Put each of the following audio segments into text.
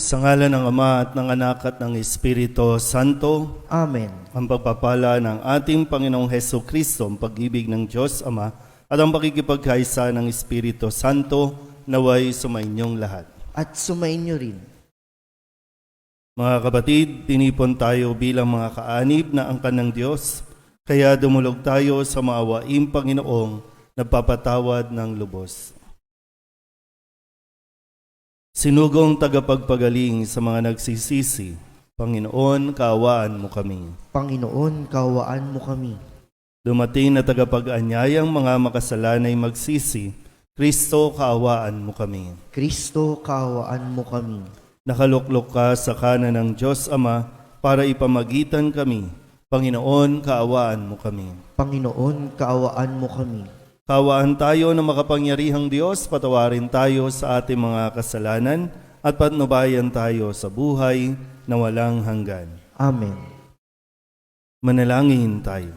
Sa ngalan ng Ama at ng Anak at ng Espiritu Santo, Amen. ang pagpapala ng ating Panginoong Heso Kristo, ang pag-ibig ng Diyos Ama, at ang pakikipagkaisa ng Espiritu Santo, naway sumainyong lahat. At sumainyo rin. Mga kapatid, tinipon tayo bilang mga kaanib na angkan ng Diyos, kaya dumulog tayo sa maawaing Panginoong nagpapatawad ng lubos. Sinugong tagapagpagaling sa mga nagsisisi, Panginoon, kaawaan mo kami. Panginoon, kaawaan mo kami. Dumating na tagapag-anyayang mga makasalanay magsisi, Kristo, kaawaan mo kami. Kristo, kaawaan mo kami. Nakaluklok ka sa kanan ng Diyos Ama para ipamagitan kami. Panginoon, kaawaan mo kami. Panginoon, kaawaan mo kami. Kaawaan tayo ng makapangyarihang Diyos, patawarin tayo sa ating mga kasalanan at patnubayan tayo sa buhay na walang hanggan. Amen. Manalangin tayo.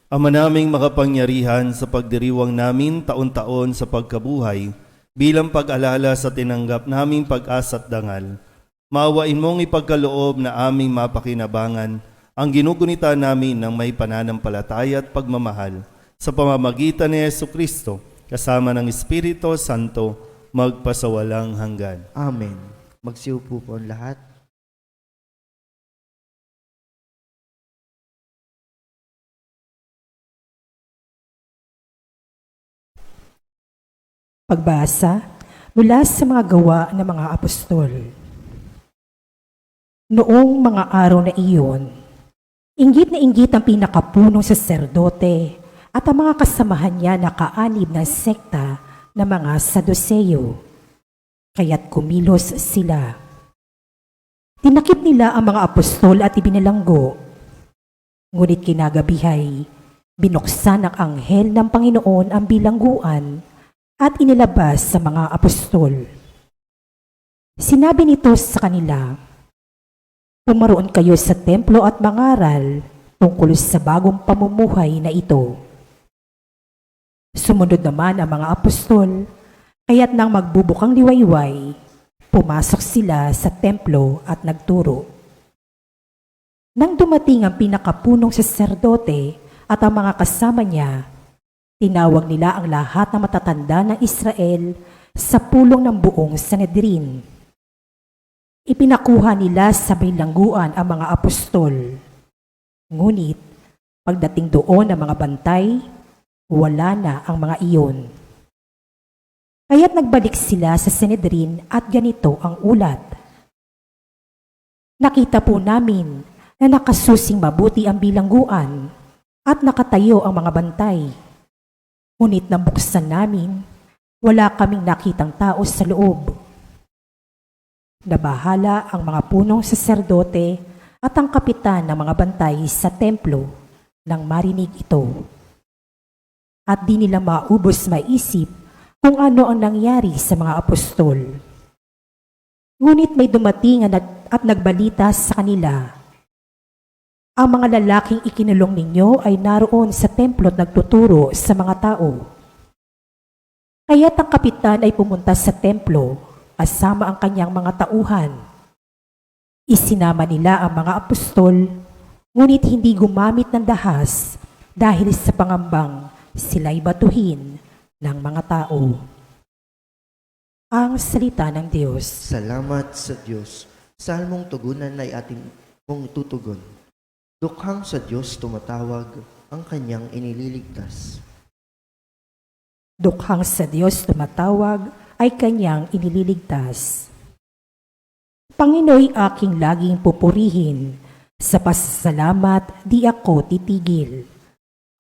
Ama naming makapangyarihan, sa pagdiriwang namin taon-taon sa pagkabuhay, bilang pag-alala sa tinanggap naming pag-asa at dangal, maawain mong ipagkaloob na aming mapakinabangan ang ginugunita namin ng may pananampalataya at pagmamahal sa pamamagitan ni Jesucristo kasama ng Espiritu Santo magpasawalang hanggan. Amen. Magsiupo po ang lahat. Pagbasa mula sa mga gawa ng mga apostol. Noong mga araw na iyon, inggit na inggit ang pinakapunong saserdote at ang mga kasamahan niya na kaanib ng sekta ng mga Saduseyo. Kaya't kumilos sila. Tinakip nila ang mga apostol at ibinalanggo. Ngunit kinagabihay, binuksan ng anghel ng Panginoon ang bilangguan at inilabas sa mga apostol. Sinabi nito sa kanila, "Pumaroon kayo sa templo at mangaral tungkol sa bagong pamumuhay na ito." Sumunod naman ang mga apostol, kaya't nang magbubukang liwayway, pumasok sila sa templo at nagturo. Nang dumating ang pinakapunong saserdote at ang mga kasama niya, tinawag nila ang lahat ng matatanda ng Israel sa pulong ng buong Sanhedrin. Ipinakuha nila sa bilangguan ang mga apostol. Ngunit, pagdating doon ng mga bantay, wala na ang mga iyon. Kaya't nagbalik sila sa Sanhedrin at ganito ang ulat. "Nakita po namin na nakasusing mabuti ang bilangguan at nakatayo ang mga bantay. Ngunit nang buksan namin, wala kaming nakitang tao sa loob." Nabahala ang mga punong saserdote at ang kapitan ng mga bantay sa templo nang marinig ito. At di nila maubos maisip kung ano ang nangyari sa mga apostol. Ngunit may dumating at nagbalita sa kanila, "Ang mga lalaking ikinulong ninyo ay naroon sa templo at nagtuturo sa mga tao." Kaya't ang kapitan ay pumunta sa templo kasama ang kanyang mga tauhan. Isinama nila ang mga apostol, ngunit hindi gumamit ng dahas dahil sa pangambang sila'y batuhin ng mga tao. Ang salita ng Diyos. Salamat sa Diyos. Salmong tugunan ay ating mong tutugon. Dukhang sa Diyos tumatawag, ang kanyang inililigtas. Dukhang sa Diyos tumatawag, ay kanyang inililigtas. Panginoy aking laging pupurihin, sa pasasalamat di ako titigil.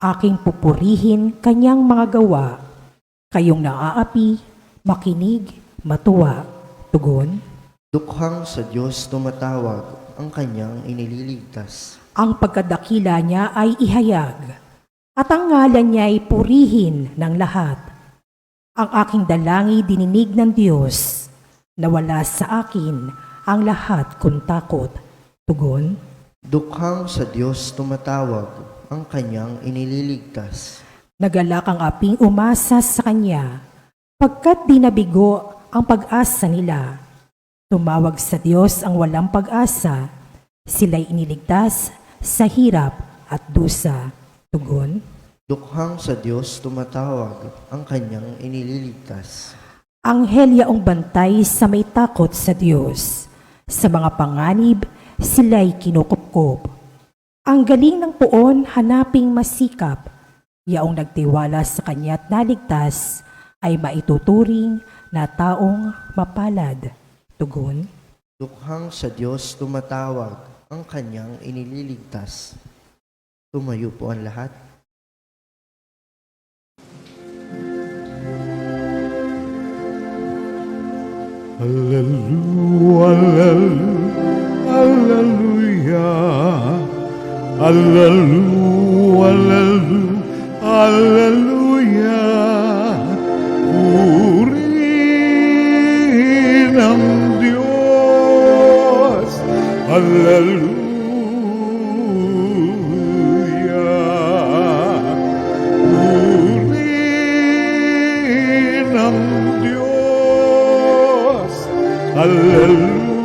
Aking pupurihin kanyang mga gawa, kayong naaapi, makinig, matuwa. Tugon. Dukhang sa Diyos tumatawag, ang kanyang inililigtas. Ang pagkadakila niya ay ihayag, at ang ngalan niya ay purihin ng lahat. Ang aking dalangi dininig ng Diyos, nawala sa akin ang lahat kung takot. Tugon. Dukhang sa Diyos tumatawag, ang kanyang inililigtas. Nagalak ang aping umasa sa kanya, pagkat di nabigo ang pag-asa nila. Tumawag sa Diyos ang walang pag-asa. Sila'y iniligtas sa hirap at dusa. Tugon. Dukhang sa Diyos tumatawag ang kanyang inililigtas. Anghel yaong bantay sa may takot sa Diyos. Sa mga panganib, sila'y kinukupkop. Ang galing ng puon hanaping masikap. Yaong nagtiwala sa kanya't naligtas ay maituturing na taong mapalad. Tugon. Dukhang sa Diyos tumatawag ang kanyang inililigtas. Tumayo po ang lahat. Hallelujah, hallelujah, hallelujah. Purihin ang Diyos. Hallelujah. Purihin ang Diyos. Hallelujah.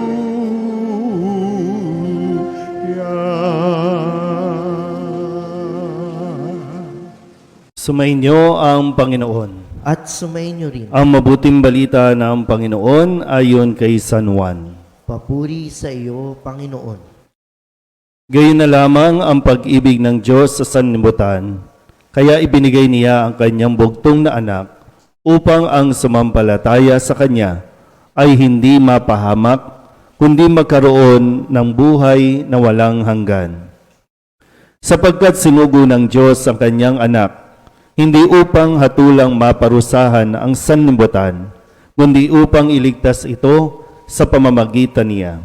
Sumainyo ang Panginoon. At sumainyo rin. Ang mabuting balita ng Panginoon ayon kay San Juan. Papuri sa iyo, Panginoon. Gayon na lamang ang pag-ibig ng Diyos sa sanlibutan, kaya ibinigay niya ang kanyang bugtong na anak upang ang sumampalataya sa kanya ay hindi mapahamak, kundi magkaroon ng buhay na walang hanggan. Sapagkat sinugo ng Diyos ang kanyang anak, hindi upang hatulang maparusahan ang sanlibutan, kundi upang iligtas ito sa pamamagitan niya.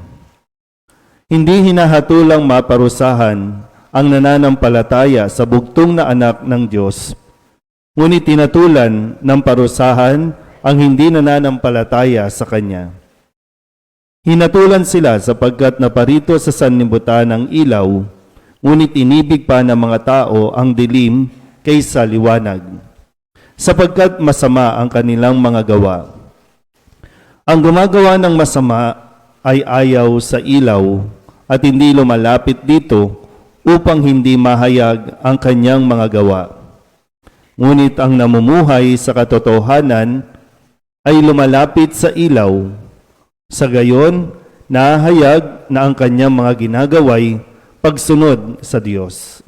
Hindi hinahatulang maparusahan ang nananampalataya sa bugtong na anak ng Diyos, ngunit tinatulan ng parusahan ang hindi nananampalataya sa Kanya. Hinatulan sila sapagkat naparito sa sanlibutan ang ilaw, ngunit inibig pa ng mga tao ang dilim kaysa liwanag, sapagkat masama ang kanilang mga gawa. Ang gumagawa ng masama ay ayaw sa ilaw at hindi lumalapit dito upang hindi mahayag ang kanyang mga gawa. Ngunit ang namumuhay sa katotohanan ay lumalapit sa ilaw. Sa gayon, nahayag na ang kanyang mga ginagaway pagsunod sa Diyos.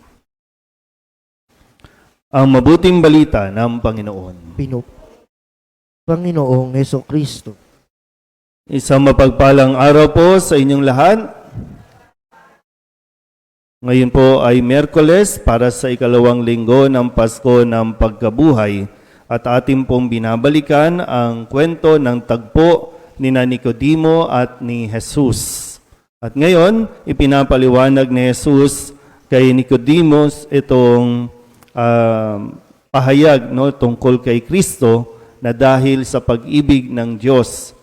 Ang mabuting balita ng Panginoon. Panginoong Hesukristo. Isang mapagpalang araw po sa inyong lahat. Ngayon po ay Miyerkules para sa ikalawang linggo ng Pasko ng Pagkabuhay at ating pong binabalikan ang kwento ng tagpo ni Nicodemo at ni Jesus. At ngayon, ipinapaliwanag ni Jesus kay Nicodemo itong pahayag tungkol kay Kristo na dahil sa pag-ibig ng Diyos.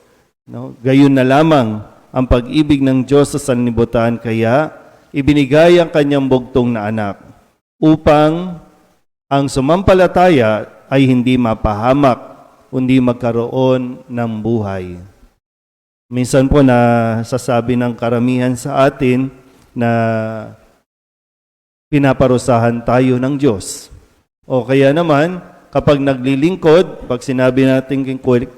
Gayon na lamang ang pag-ibig ng Diyos sa sanlibutan, kaya ibinigay ang kanyang bugtong na anak upang ang sumampalataya ay hindi mapahamak, kundi magkaroon ng buhay. Minsan po na sasabi ng karamihan sa atin na pinaparusahan tayo ng Diyos. O kaya naman, kapag naglilingkod, pag sinabi natin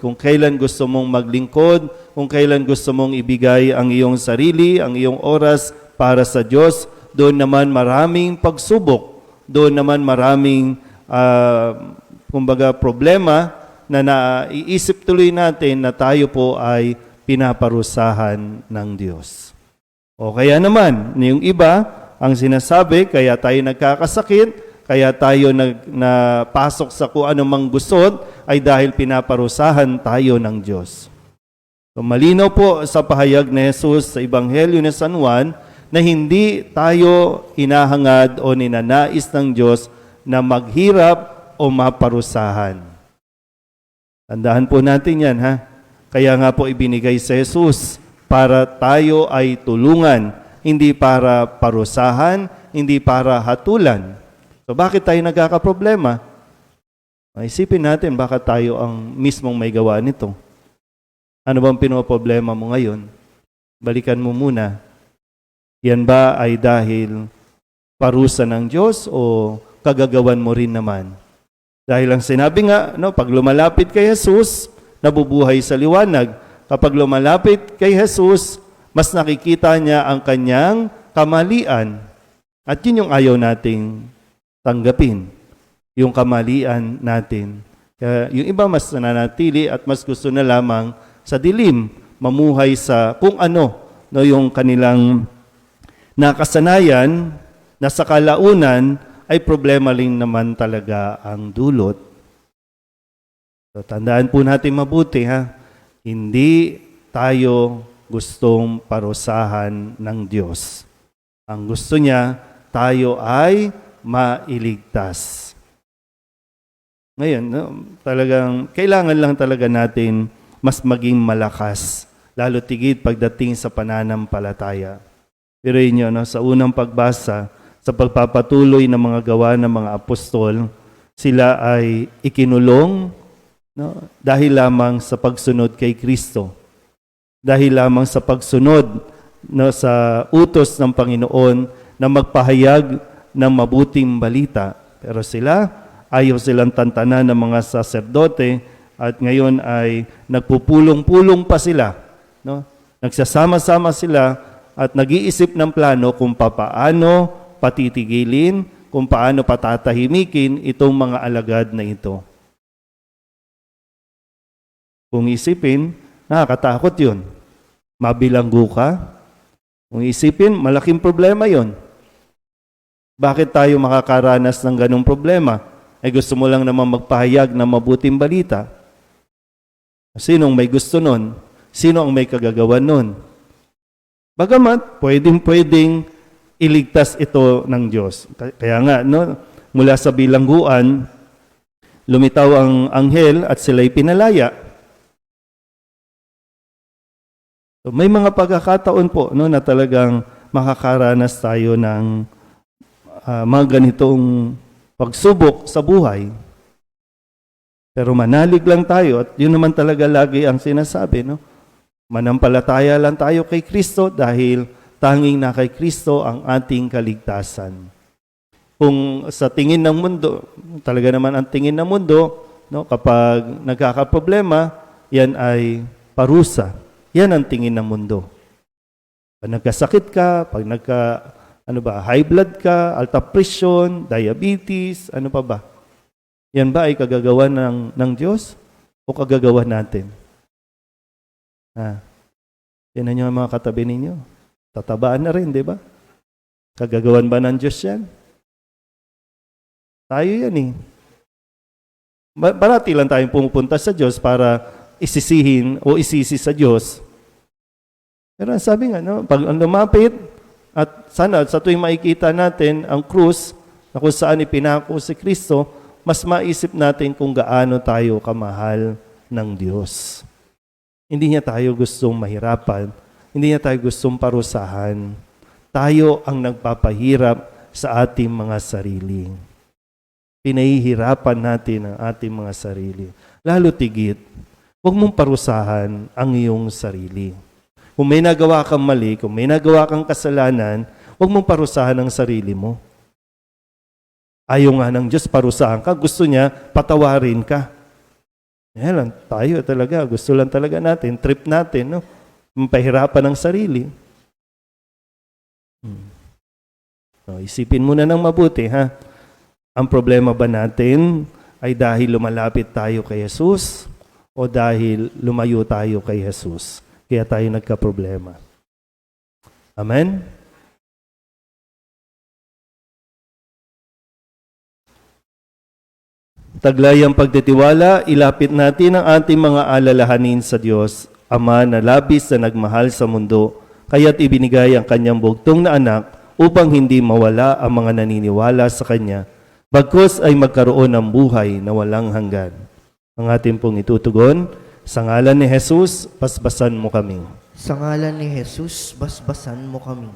kung kailan gusto mong maglingkod, kung kailan gusto mong ibigay ang iyong sarili, ang iyong oras para sa Diyos, doon naman maraming pagsubok, doon naman maraming problema na naiisip tuloy natin na tayo po ay pinaparusahan ng Diyos. O kaya naman, yung iba, ang sinasabi, kaya tayo nagkakasakit, kaya tayo napasok sa kung anumang gusot, ay dahil pinaparusahan tayo ng Diyos. So, malinaw po sa pahayag ni Jesus sa Ebanghelyo ni San Juan, na hindi tayo hinahangad o ninanais ng Diyos na maghirap o maparusahan. Tandaan po natin yan, ha? Kaya nga po ibinigay si Jesus para tayo ay tulungan, hindi para parusahan, hindi para hatulan. So bakit tayo nagkakaproblema? Isipin natin baka tayo ang mismong may gawa nito. Ano bang pinoproblema mo ngayon? Balikan mo muna. Yan ba ay dahil parusa ng Diyos o kagagawan mo rin naman? Dahil ang sinabi nga, no, pag lumalapit kay Jesus, nabubuhay sa liwanag. Kapag lumalapit kay Jesus, mas nakikita niya ang kanyang kamalian. At yun yung ayaw nating tanggapin, yung kamalian natin. Kaya yung iba mas nananatili at mas gusto na lamang sa dilim, mamuhay sa kung ano, no, yung kanilang nakasanayan na sa kalaunan ay problema rin naman talaga ang dulot. So, tandaan po natin mabuti, ha? Hindi tayo gustong parusahan ng Diyos. Ang gusto niya, tayo ay mailigtas. Ngayon, no, talagang kailangan lang talaga natin mas maging malakas, lalo tigit pagdating sa pananampalataya. Pero inyo, no, sa unang pagbasa, sa pagpapatuloy ng mga gawa ng mga apostol, sila ay ikinulong, no, dahil lamang sa pagsunod kay Kristo. Dahil lamang sa pagsunod, no, sa utos ng Panginoon na magpahayag ng mabuting balita. Pero sila, ayaw silang tantanan ng mga saserdote at ngayon ay nagpupulong-pulong pa sila. No? Nagsasama-sama sila at nag-iisip ng plano kung papaano patitigilin, kung paano patatahimikin itong mga alagad na ito. Kung isipin, nakakatakot yun. Mabilanggo ka. Kung isipin, malaking problema yon. Bakit tayo makakaranas ng ganong problema? Ay gusto mo lang naman magpahayag ng mabuting balita. Sinong may gusto nun? Sino ang may kagagawan nun? Bagamat, pwedeng iligtas ito ng Diyos. Kaya nga, no, mula sa bilangguan, lumitaw ang anghel at sila'y pinalaya. So, may mga pagkakataon po, no, na talagang makakaranas tayo ng mga ganitong pagsubok sa buhay. Pero manalig lang tayo at yun naman talaga lagi ang sinasabi, no? Manampalataya lang tayo kay Kristo dahil tanging na kay Kristo ang ating kaligtasan. Kung sa tingin ng mundo, talaga naman ang tingin ng mundo, no, kapag nagkakaproblema, yan ay parusa. Yan ang tingin ng mundo. Pag nagkasakit ka, pag high blood ka, alta presyon, diabetes, ano pa ba? Yan ba ay kagagawa ng Diyos o kagagawa natin? Yan yung mga katabi ninyo. Tatabaan na rin, di ba? Kagagawan ba ng Diyos yan? Tayo yan eh. Parati lang tayong pumupunta sa Diyos para isisihin o isisi sa Diyos. Pero sabi nga, no, pag lumapit, at sana sa tuwing makikita natin ang krus na kung saan ipinako si Kristo, mas maisip natin kung gaano tayo kamahal ng Diyos. Hindi niya tayo gustong mahirapan. Hindi niya tayo gustong parusahan. Tayo ang nagpapahirap sa ating mga sarili. Pinahihirapan natin ang ating mga sarili. Lalo tigit, huwag mong parusahan ang iyong sarili. Kung may nagawa kang mali, kung may nagawa kang kasalanan, huwag mong parusahan ang sarili mo. Ayaw nga ng Diyos parusahan ka, gusto niya patawarin ka. Yan lang, tayo talaga, gusto lang talaga natin, trip natin, no? Pahirapan ng sarili. So, isipin muna ng mabuti, ha? Ang problema ba natin ay dahil lumalapit tayo kay Jesus o dahil lumayo tayo kay Jesus? Kaya tayo nagka-problema. Amen? Taglay ang pagtitiwala, ilapit natin ang ating mga alalahanin sa Diyos, Ama na labis na nagmahal sa mundo, kaya't ibinigay ang kanyang bugtong na anak upang hindi mawala ang mga naniniwala sa kanya, bagkus ay magkaroon ng buhay na walang hanggan. Ang ating pong itutugon, sa ngalan ni Jesus, basbasan mo kami. Sa ngalan ni Jesus, basbasan mo kami.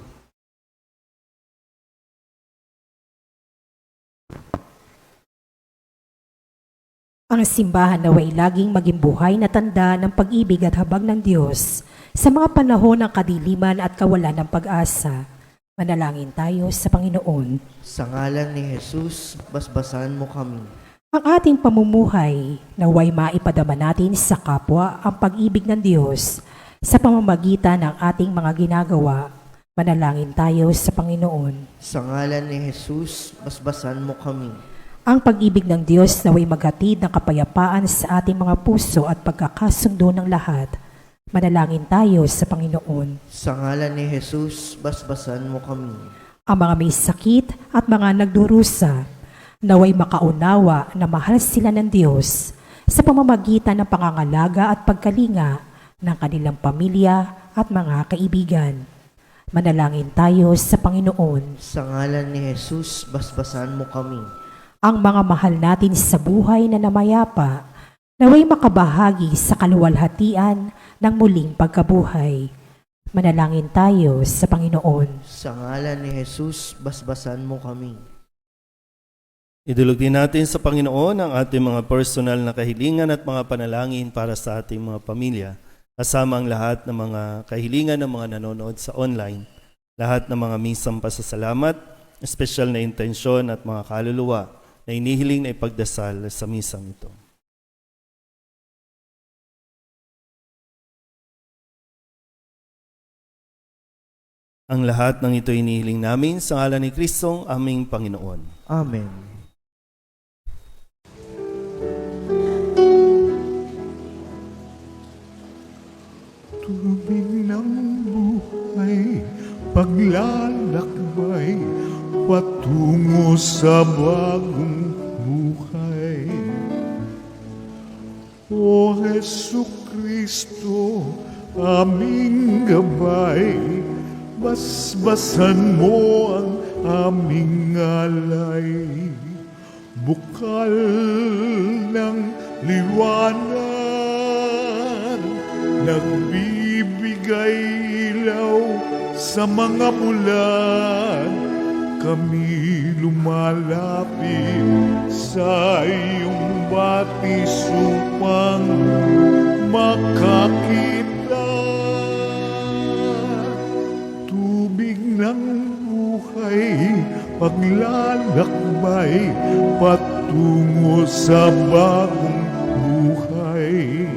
Ang simbahan naway laging maging buhay na tanda ng pag-ibig at habag ng Diyos sa mga panahon ng kadiliman at kawalan ng pag-asa. Manalangin tayo sa Panginoon. Sa ngalan ni Jesus, basbasan mo kami. Ang ating pamumuhay naway maipadama natin sa kapwa ang pag-ibig ng Diyos sa pamamagitan ng ating mga ginagawa. Manalangin tayo sa Panginoon. Sa ngalan ni Jesus, basbasan mo kami. Ang pag-ibig ng Diyos naway maghatid ng kapayapaan sa ating mga puso at pagkakasundo ng lahat. Manalangin tayo sa Panginoon. Sa ngalan ni Jesus, basbasan mo kami. Ang mga may sakit at mga nagdurusa, naway makaunawa na mahal sila ng Diyos sa pamamagitan ng pangangalaga at pagkalinga ng kanilang pamilya at mga kaibigan. Manalangin tayo sa Panginoon. Sa ngalan ni Jesus, basbasan mo kami. Ang mga mahal natin sa buhay na namayapa, naway makabahagi sa kaluwalhatian ng muling pagkabuhay. Manalangin tayo sa Panginoon. Sa ngalan ni Jesus, basbasan mo kami. Idulog din natin sa Panginoon ang ating mga personal na kahilingan at mga panalangin para sa ating mga pamilya, kasama ang lahat ng mga kahilingan ng mga nanonood sa online, lahat ng mga misang pasasalamat, espesyal na intensyon at mga kaluluwa na inihiling na ipagdasal sa misang ito. Ang lahat ng ito inihiling namin sa ngalan ni Kristong aming Panginoon. Amen. Tubig ng buhay, paglalakbay, patungo sa bagong buhay. O Jesu Kristo, aming gabay, basbasan mo ang aming alay. Bukal ng liwanag, nagbibigay ilaw sa mga bulan. Kami lumalapit sa iyong batis upang makakita. Tubig ng buhay, paglalakbay, patungo sa bagong buhay.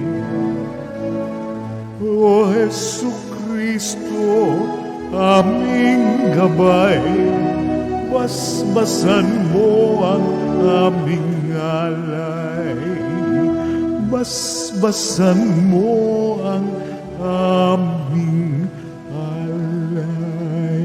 O Jesu Kristo, aming gabay, basbasan mo ang aming alay. Basbasan mo ang aming alay.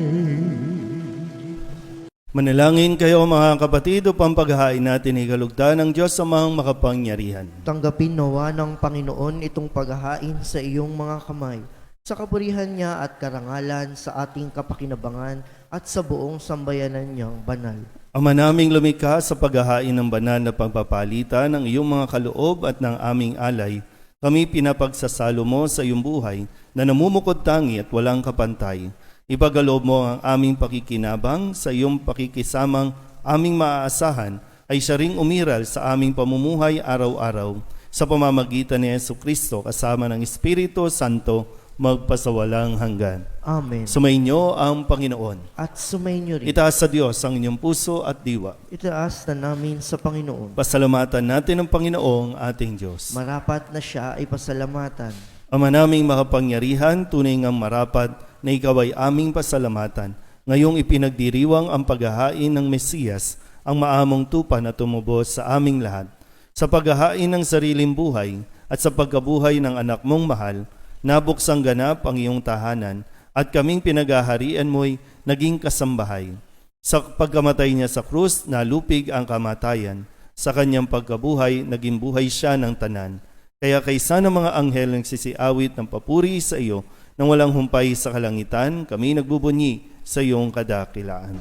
Manalangin kayo mga kapatid upang paghahain natin ikalugdan ng Diyos sa mga makapangyarihan. Tanggapin nawa ng Panginoon itong paghahain sa iyong mga kamay, sa kapurihan niya at karangalan sa ating kapakinabangan at sa buong sambayanan niyang banal. Ama naming lumikha sa paghahain ng banal na pagpapalitan ng iyong mga kaloob at ng aming alay, kami pinapagsasalo mo sa iyong buhay na namumukod tangi at walang kapantay. Ipagkaloob mo ang aming pakikinabang sa iyong pakikisamang aming maaasahan ay siya ring umiral sa aming pamumuhay araw-araw sa pamamagitan ni Yesu Kristo kasama ng Espiritu Santo magpasawalang hanggan. Amen. Sumainyo ang Panginoon. At sumainyo rin. Itaas sa Diyos ang inyong puso at diwa. Itaas na namin sa Panginoon. Pasalamatan natin ang Panginoong ating Diyos. Marapat na siya ay pasalamatan. Ama naming makapangyarihan, tunay ngang marapat na ikaw ay aming pasalamatan. Ngayong ipinagdiriwang ang paghahain ng Mesiyas, ang maamong tupa na tumubos sa aming lahat. Sa paghahain ng sariling buhay at sa pagkabuhay ng anak mong mahal, nabuksang ganap ang iyong tahanan at kaming pinaghaharian mo'y naging kasambahay. Sa pagkamatay niya sa krus, nalupig ang kamatayan. Sa kanyang pagkabuhay, naging buhay siya ng tanan. Kaya kaysa ng mga anghel nagsisiawit ng papuri sa iyo, nang walang humpay sa kalangitan, kami nagbubunyi sa iyong kadakilaan.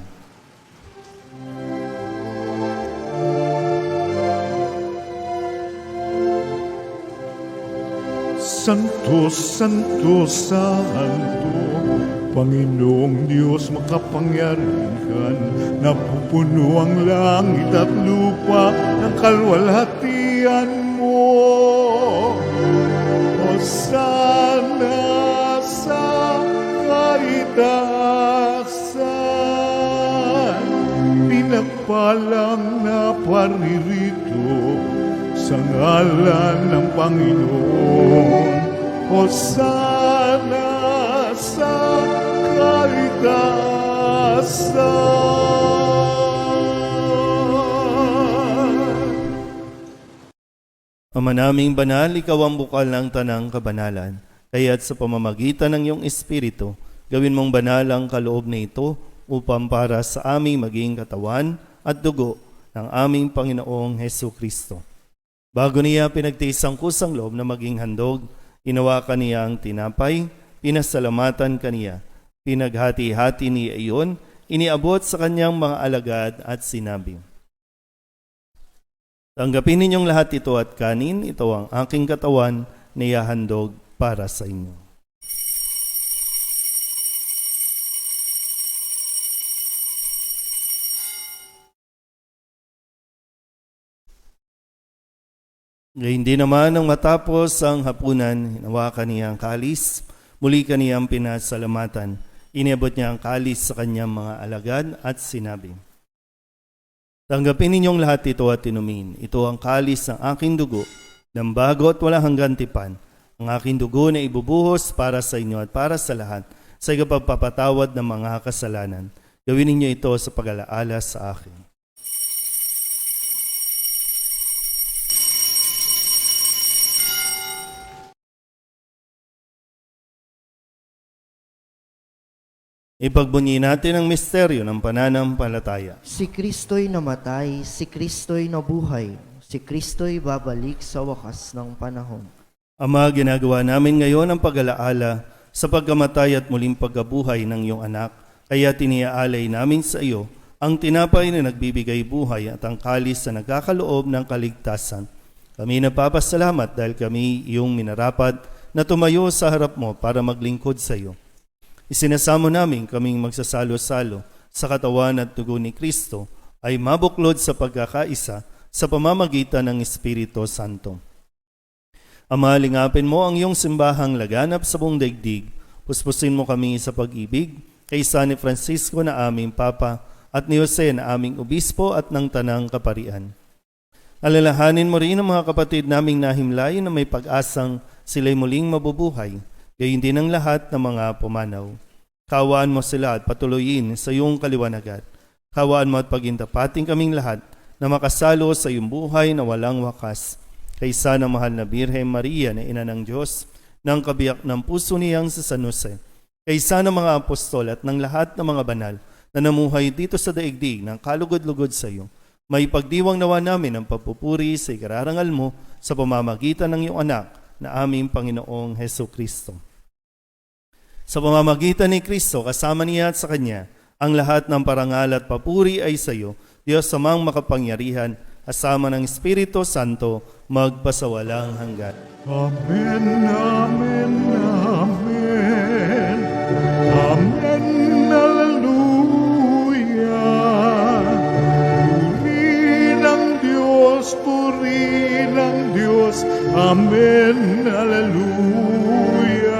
Santo, Santo, Santo, Panginoong Diyos makapangyarihan, napupuno ang langit at lupa ng kalwalhatian Hosana sa kaitaasan, pinagpalang na paririto sa ngalan ng Panginoon. Hosana sa kaitaasan. Ama naming banal, ikaw ang bukal ng tanang kabanalan. Kaya't sa pamamagitan ng iyong Espiritu, gawin mong banal ang kaloob na ito upang para sa aming maging katawan at dugo ng aming Panginoong Hesu Kristo. Bago niya pinagtiis ang kusang loob na maging handog, inawakan niya ang tinapay, pinasalamatan kaniya, pinaghati-hati niya iyon, iniabot sa kanyang mga alagad at sinabi, tanggapin ninyong lahat ito at kanin, ito ang aking katawan na ihahandog para sa inyo. Gayun din naman nang matapos ang hapunan, hinawakan niya ang kalis, muli kaniyang pinasalamatan. Iniabot niya ang kalis sa kanyang mga alagad at sinabi, tanggapin ninyong lahat ito at inumin. Ito ang kalis ng aking dugo, ng bago at walang hanggang tipan. Ang aking dugo na ibubuhos para sa inyo at para sa lahat, sa ikapagpapatawad ng mga kasalanan. Gawin ninyo ito sa pag-alaala sa akin. Ipagbunyi natin ang misteryo ng pananampalataya. Si Kristo'y namatay, si Kristo'y nabuhay, si Kristo'y babalik sa wakas ng panahon. Ama, ginagawa namin ngayon ang pag-alaala sa pagkamatay at muling pagkabuhay ng iyong anak. Kaya tiniaalay namin sa iyo ang tinapay na nagbibigay buhay at ang kalis na nagkakaloob ng kaligtasan. Kami nagpapasalamat dahil kami iyong minarapat na tumayo sa harap mo para maglingkod sa iyo. Isinasamo namin kaming magsasalo-salo sa katawan at dugo ni Kristo ay mabuklod sa pagkakaisa sa pamamagitan ng Espiritu Santo. Ama, lingapin mo ang iyong simbahang laganap sa buong daigdig. Puspusin mo kami sa pag-ibig kay San Francisco na aming Papa at ni Jose na aming Obispo at ng Tanang Kaparian. Alalahanin mo rin ang mga kapatid naming nahimlay na may pag-asang sila'y muling mabubuhay, gayon din ang lahat ng mga pumanaw. Kawaan mo sila at patuloyin sa iyong kaliwanagan. Kawaan mo at pagintapating kaming lahat na makasalo sa iyong buhay na walang wakas. Kaysa ng mahal na Birhen Maria na Ina ng Diyos, ng kabiyak ng puso niyang sa San Jose. Kaysa ng mga apostol at ng lahat ng mga banal na namuhay dito sa daigdig ng kalugod-lugod sa iyo. May pagdiwang nawa namin ang papupuri sa ikararangal mo sa pamamagitan ng iyong anak na aming Panginoong Hesu Kristo. Sa pamamagitan ni Kristo, kasama niya at sa Kanya, ang lahat ng parangal at papuri ay sa iyo, Diyos amang makapangyarihan, kasama ng Espiritu Santo, magpasawalang hanggan. Amen, amen, amen. Amen, hallelujah. Puri ng Diyos, amen, hallelujah.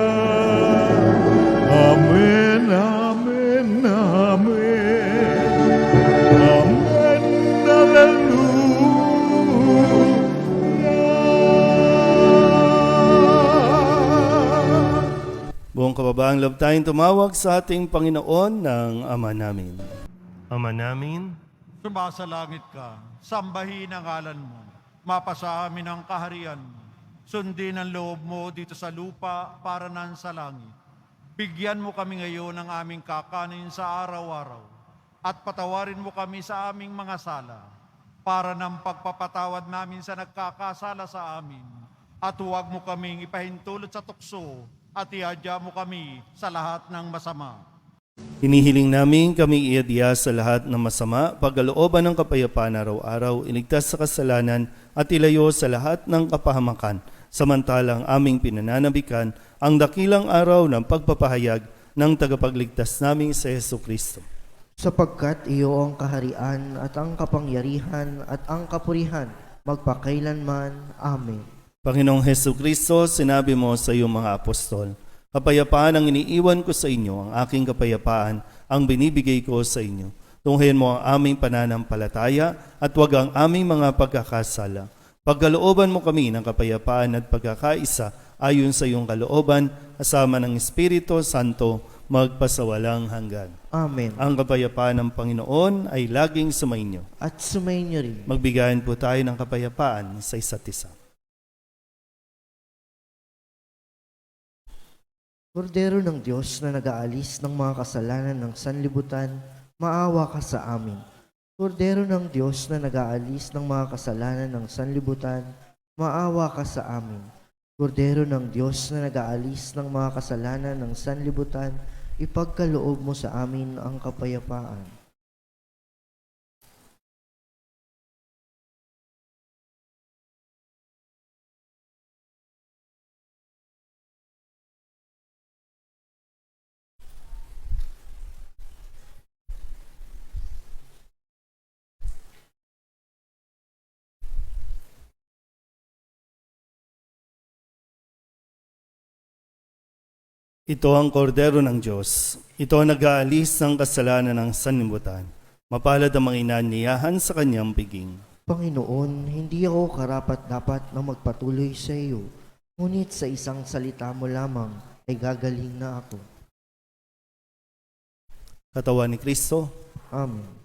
Amen, amen, amen. Amen, hallelujah. Buong kababaang loob tayong tumawag sa ating Panginoon ng Ama namin. Ama namin, sumasalangit ka, sambahin ang ngalan mo, mapasa amin ang kaharian mo, sundin ang loob mo dito sa lupa para nan sa langit. Bigyan mo kami ngayon ng aming kakanin sa araw-araw at patawarin mo kami sa aming mga sala para ng pagpapatawad namin sa nagkakasala sa amin at huwag mo kaming ipahintulot sa tukso at iadya mo kami sa lahat ng masama. hinihiling namin kami iadya sa lahat ng masama, pagkalooban ng kapayapaan araw-araw, iligtas sa kasalanan at ilayo sa lahat ng kapahamakan, samantalang aming pinananabikan ang dakilang araw ng pagpapahayag ng tagapagligtas naming si Hesu Kristo. Sapagkat iyo ang kaharian at ang kapangyarihan at ang kapurihan magpakailanman. Amen. Panginoong Hesu Kristo, sinabi mo sa iyong mga apostol, kapayapaan ang iniiwan ko sa inyo, ang aking kapayapaan ang binibigay ko sa inyo. Tunghayan mo ang aming pananampalataya at huwag ang aming mga pagkakasala. Pagkalooban mo kami ng kapayapaan at pagkakaisa ayon sa iyong kalooban, kasama ng Espiritu Santo, magpasawalang hanggan. Amen. Ang kapayapaan ng Panginoon ay laging sumainyo. At sumainyo rin. Magbigayan po tayo ng kapayapaan sa isa't isa. Kordero ng Diyos na nag-aalis ng mga kasalanan ng sanlibutan, maawa ka sa amin. Kordero ng Diyos na nag-aalis ng mga kasalanan ng sanlibutan, maawa ka sa amin. Kordero ng Diyos na nag-aalis ng mga kasalanan ng sanlibutan, ipagkaloob mo sa amin ang kapayapaan. Ito ang kordero ng Diyos. Ito ang nag-aalis ng kasalanan ng sanlibutan. Mapalad ang mga inanyayahan sa kanyang piging. Panginoon, hindi ako karapat-dapat na magpatuloy sa iyo, ngunit sa isang salita mo lamang ay gagaling na ako. Katawan ni Kristo, Amen.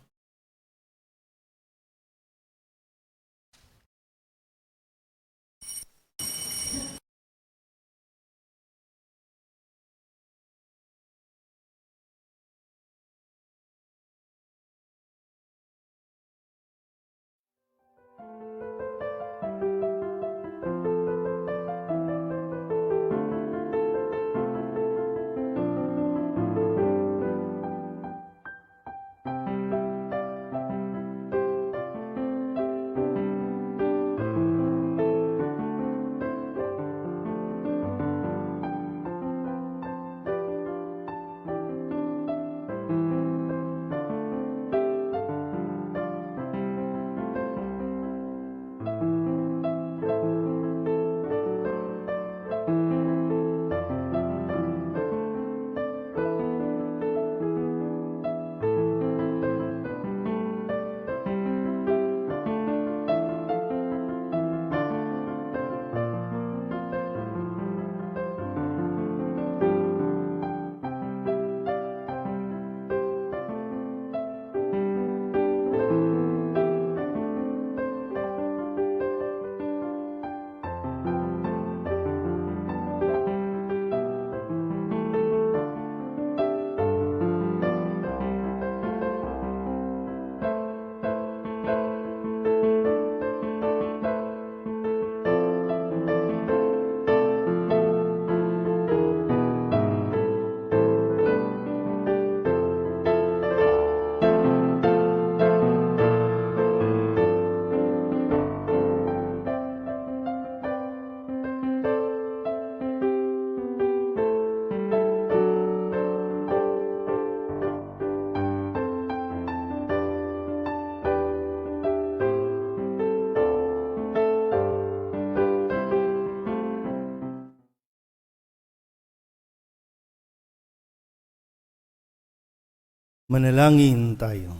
manalangin tayo.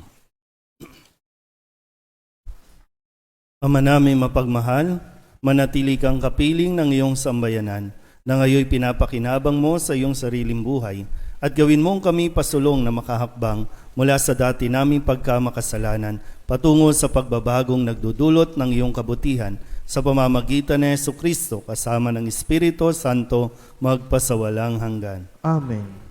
Ama namin mapagmahal, manatili kang kapiling ng iyong sambayanan, na ngayoy pinapakinabang mo sa iyong sariling buhay, at gawin mong kami pasulong na makahakbang mula sa dati naming pagkamakasalanan patungo sa pagbabagong nagdudulot ng iyong kabutihan sa pamamagitan ni Jesucristo kasama ng Espiritu Santo magpasawalang hanggan. Amen.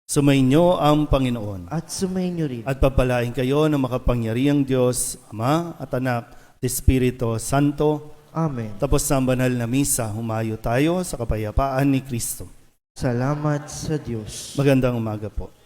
Sumainyo ang Panginoon At sumainyo rin. at papalain kayo ng makapangyarihang Diyos, Ama at Anak at Espiritu Santo. Amen. Tapos sa banal na misa, humayo tayo sa kapayapaan ni Kristo. Salamat sa Diyos. Magandang umaga po.